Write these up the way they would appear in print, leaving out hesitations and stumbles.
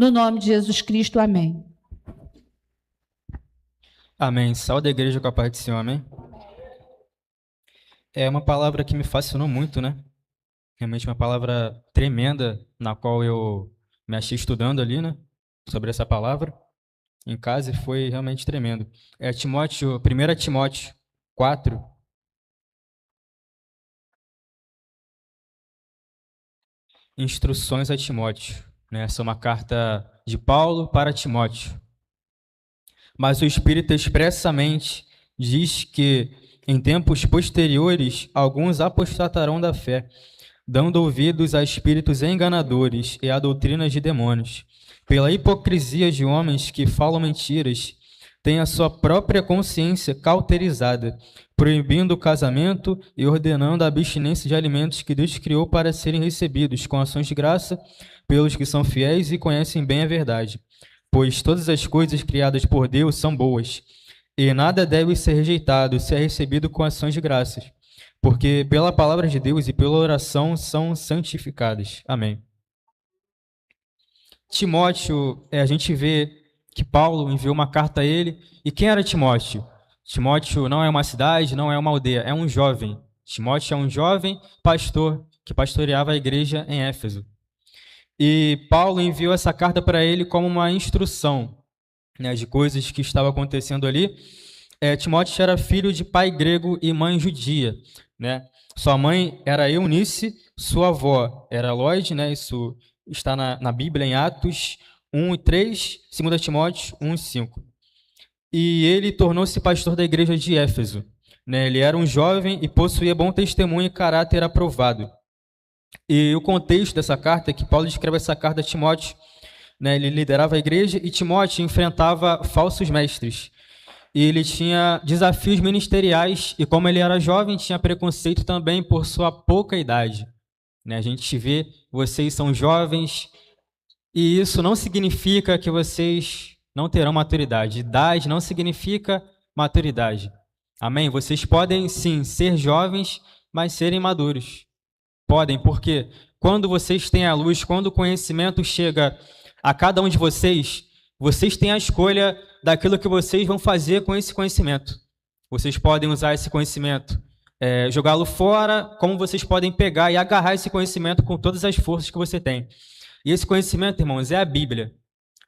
No nome de Jesus Cristo, amém. Amém. Saúde a igreja com a paz do Senhor, amém? É uma palavra que me fascinou muito, né? Realmente uma palavra tremenda, na qual eu me achei estudando ali, né? Sobre essa palavra em casa e foi realmente tremendo. É Timóteo, 1 Timóteo 4. Instruções a Timóteo, né? Essa é uma carta de Paulo para Timóteo. Mas o Espírito expressamente diz que em tempos posteriores alguns apostatarão da fé, dando ouvidos a espíritos enganadores e a doutrinas de demônios, pela hipocrisia de homens que falam mentiras, têm a sua própria consciência cauterizada, proibindo o casamento e ordenando a abstinência de alimentos que Deus criou para serem recebidos com ações de graça pelos que são fiéis e conhecem bem a verdade. Pois todas as coisas criadas por Deus são boas, e nada deve ser rejeitado se é recebido com ações de graças, porque pela palavra de Deus e pela oração são santificadas. Amém. Timóteo, a gente vê que Paulo enviou uma carta a ele. E quem era Timóteo? Timóteo não é uma cidade, não é uma aldeia, é um jovem. Timóteo é um jovem pastor que pastoreava a igreja em Éfeso. E Paulo enviou essa carta para ele como uma instrução, né, de coisas que estavam acontecendo ali. Timóteo era filho de pai grego e mãe judia, né? Sua mãe era Eunice, sua avó era Lóide, né? Isso está na Bíblia em Atos 1:3, 2 Timóteo 1:5. E ele tornou-se pastor da igreja de Éfeso, né? Ele era um jovem e possuía bom testemunho e caráter aprovado. E o contexto dessa carta é que Paulo escreve essa carta a Timóteo, né? Ele liderava a igreja e Timóteo enfrentava falsos mestres. E ele tinha desafios ministeriais e, como ele era jovem, tinha preconceito também por sua pouca idade, né? A gente vê, vocês são jovens e isso não significa que vocês não terão maturidade. Idade não significa maturidade. Amém? Vocês podem, sim, ser jovens, mas serem maduros. Podem, porque quando vocês têm a luz, quando o conhecimento chega a cada um de vocês, vocês têm a escolha daquilo que vocês vão fazer com esse conhecimento. Vocês podem usar esse conhecimento, jogá-lo fora, como vocês podem pegar e agarrar esse conhecimento com todas as forças que você tem. E esse conhecimento, irmãos, é a Bíblia.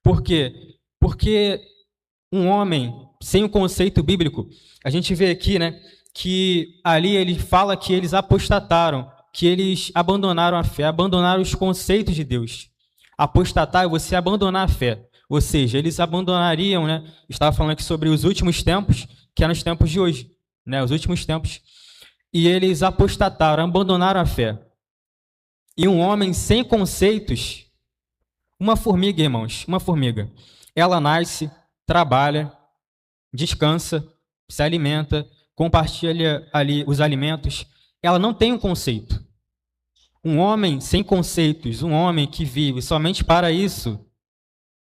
Por quê? Porque um homem sem o conceito bíblico, a gente vê aqui, né, que ali ele fala que eles apostataram, que eles abandonaram a fé, abandonaram os conceitos de Deus. Apostatar é você abandonar a fé. Ou seja, eles abandonariam, né? Estava falando aqui sobre os últimos tempos, que eram os tempos de hoje, né? Os últimos tempos. E eles apostataram, abandonaram a fé. E um homem sem conceitos, uma formiga, irmãos, uma formiga, ela nasce, trabalha, descansa, se alimenta, compartilha ali os alimentos, ela não tem um conceito. Um homem sem conceitos, um homem que vive somente para isso,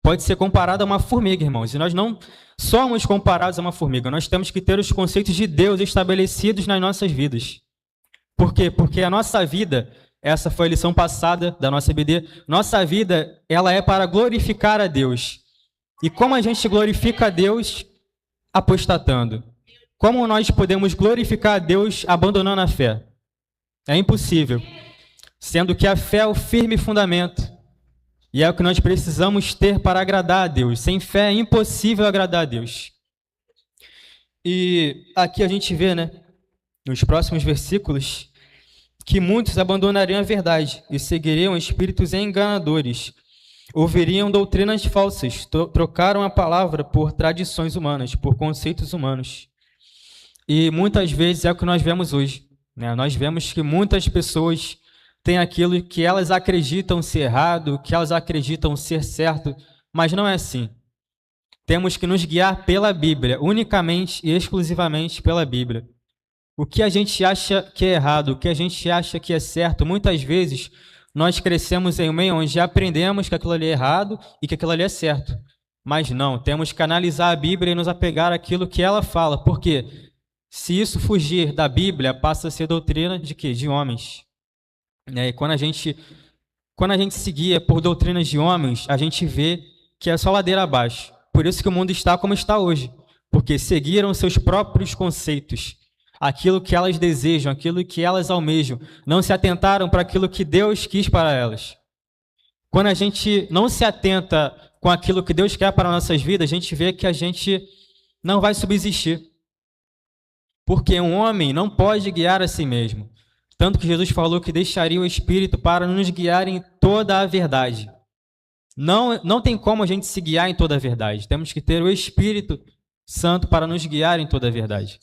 pode ser comparado a uma formiga, irmãos. E nós não somos comparados a uma formiga. Nós temos que ter os conceitos de Deus estabelecidos nas nossas vidas. Por quê? Porque a nossa vida, essa foi a lição passada da nossa EBD, nossa vida, ela é para glorificar a Deus. E como a gente glorifica a Deus? Apostatando. Como nós podemos glorificar a Deus abandonando a fé? É impossível. Sendo que a fé é o firme fundamento. E é o que nós precisamos ter para agradar a Deus. Sem fé é impossível agradar a Deus. E aqui a gente vê, né, nos próximos versículos, que muitos abandonariam a verdade e seguiriam espíritos enganadores. Ouviriam doutrinas falsas, trocaram a palavra por tradições humanas, por conceitos humanos. E muitas vezes é o que nós vemos hoje, né? Nós vemos que muitas pessoas têm aquilo que elas acreditam ser errado, que elas acreditam ser certo, mas não é assim. Temos que nos guiar pela Bíblia, unicamente e exclusivamente pela Bíblia. O que a gente acha que é errado, o que a gente acha que é certo, muitas vezes nós crescemos em um meio onde aprendemos que aquilo ali é errado e que aquilo ali é certo. Mas não, temos que analisar a Bíblia e nos apegar àquilo que ela fala, porque se isso fugir da Bíblia, passa a ser doutrina de quê? De homens. E quando a gente quando a gente se guia por doutrinas de homens, a gente vê que é só ladeira abaixo. Por isso que o mundo está como está hoje, porque seguiram seus próprios conceitos, aquilo que elas desejam, aquilo que elas almejam, não se atentaram para aquilo que Deus quis para elas. Quando a gente não se atenta com aquilo que Deus quer para nossas vidas, a gente vê que a gente não vai subsistir. Porque um homem não pode guiar a si mesmo. Tanto que Jesus falou que deixaria o Espírito para nos guiar em toda a verdade. Não tem como a gente se guiar em toda a verdade. Temos que ter o Espírito Santo para nos guiar em toda a verdade.